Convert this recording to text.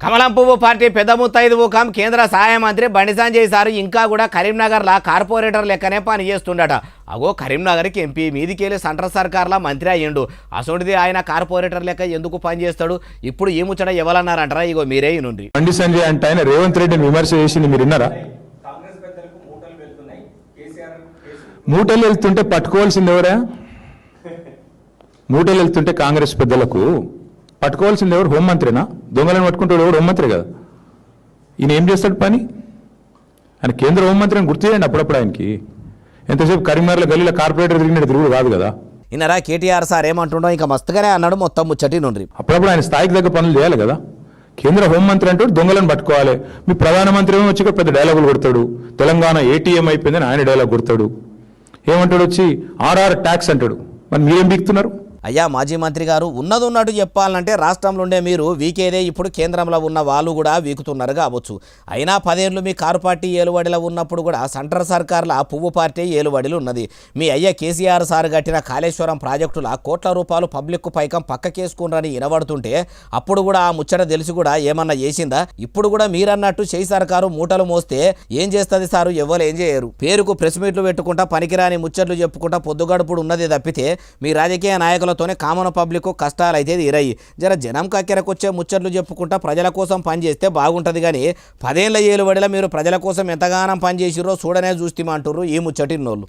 కమలం పువ్వు పార్టీ పెద్ద ముత్తైదు ముఖం కేంద్ర సహాయ మంత్రి బండి సంజయ్ సారు ఇంకా కూడా కరీంనగర్లో కార్పొరేటర్ లెక్కనే పని చేస్తుండట. అగో కరీంనగర్కి ఎంపీ మీదికెళ్ళి సెంట్రల్ సర్కార్లో మంత్రి అయ్యిండు. అసోంటిది ఆయన కార్పొరేటర్ లెక్క ఎందుకు పని చేస్తాడు? ఇప్పుడు ఈ ముచ్చట ఎవరన్నారంటారా? ఇగో మీరే నుండి. బండి సంజయ్ అంటే ఆయన రేవంత్ రెడ్డిని విమర్శ చేసింది మీరు విన్నారా? మూటలు వెళ్తుంటే పట్టుకోవాల్సింది ఎవరా? మూటలు వెళ్తుంటే కాంగ్రెస్ పెద్దలకు పట్టుకోవాల్సింది ఎవరు? హోంమంత్రినా? దొంగలను పట్టుకుంటాడు ఎవరు? హోంమంత్రి కదా. ఈయన ఏం చేస్తాడు పని? ఆయన కేంద్ర హోంమంత్రి అని గుర్తు చేయండి అప్పుడప్పుడు. ఆయనకి ఎంతసేపు కరీంనగర్లో గల్లీలో కార్పొరేటర్ తిరిగినట్టు తిరుగుడు కాదు కదా. ఇన్నరా కేటీఆర్ సార్ ఏమంటుండో ఇంకా మస్తుగానే అన్నాడు మొత్తం ముచ్చటి నుండి. అప్పుడప్పుడు ఆయన స్థాయికి దగ్గర పనులు చేయాలి కదా. కేంద్ర హోంమంత్రి అంటూ దొంగలను పట్టుకోవాలి. మీ ప్రధానమంత్రి ఏమో వచ్చి పెద్ద డైలాగులు కొడతాడు. తెలంగాణ ఏటీఎం అయిపోయిందని ఆయన డైలాగ్ కొడతాడు. ఏమంటాడు వచ్చి ఆర్ఆర్ ట్యాక్స్ అంటాడు. మరి మీరేం బిగుతున్నారు? అయ్యా మాజీ మంత్రి గారు, ఉన్నది ఉన్నట్టు చెప్పాలంటే రాష్ట్రంలో ఉండే మీరు వీకేదే ఇప్పుడు కేంద్రంలో ఉన్న వాళ్ళు కూడా వీకుతున్నారు కావచ్చు. అయినా 10 ఏళ్ళు మీ కారు పార్టీ ఏలుబడిలో ఉన్నప్పుడు కూడా సెంట్రల్ సర్కార్ల పువ్వు పార్టీ ఏలుబడిలు ఉన్నది. మీ అయ్య కేసీఆర్ సార్ కట్టిన కాళేశ్వరం ప్రాజెక్టుల కోట్ల రూపాయలు పబ్లిక్ పైకం పక్కకేసుకుంటారని వినబడుతుంటే అప్పుడు కూడా ఆ ముచ్చట తెలిసి కూడా ఏమన్నా చేసిందా? ఇప్పుడు కూడా మీరన్నట్టు చేయి సర్కారు మూటలు మోస్తే ఏం చేస్తుంది సారు? ఎవ్వరు ఏం చేయరు. పేరుకు ప్రెస్ మీట్లు పెట్టుకుంటా పనికిరాని ముచ్చట్లు చెప్పుకుంటా పొద్దుగడుపుడు ఉన్నది తప్పితే మీ రాజకీయ నాయకుల తోనే కామన్ పబ్లిక్ కష్టాలు అయితే తీరాయి. జర జనం కక్కెరకొచ్చే ముచ్చట్లు చెప్పుకుంటా ప్రజల కోసం పనిచేస్తే బాగుంటుంది. కానీ 10 ఏళ్ల ఏలుబడిలో మీరు ప్రజల కోసం ఎంతగానం పనిచేసిరో చూడనే చూస్తామంటారు ఈ ముచ్చటిన్నోళ్ళు.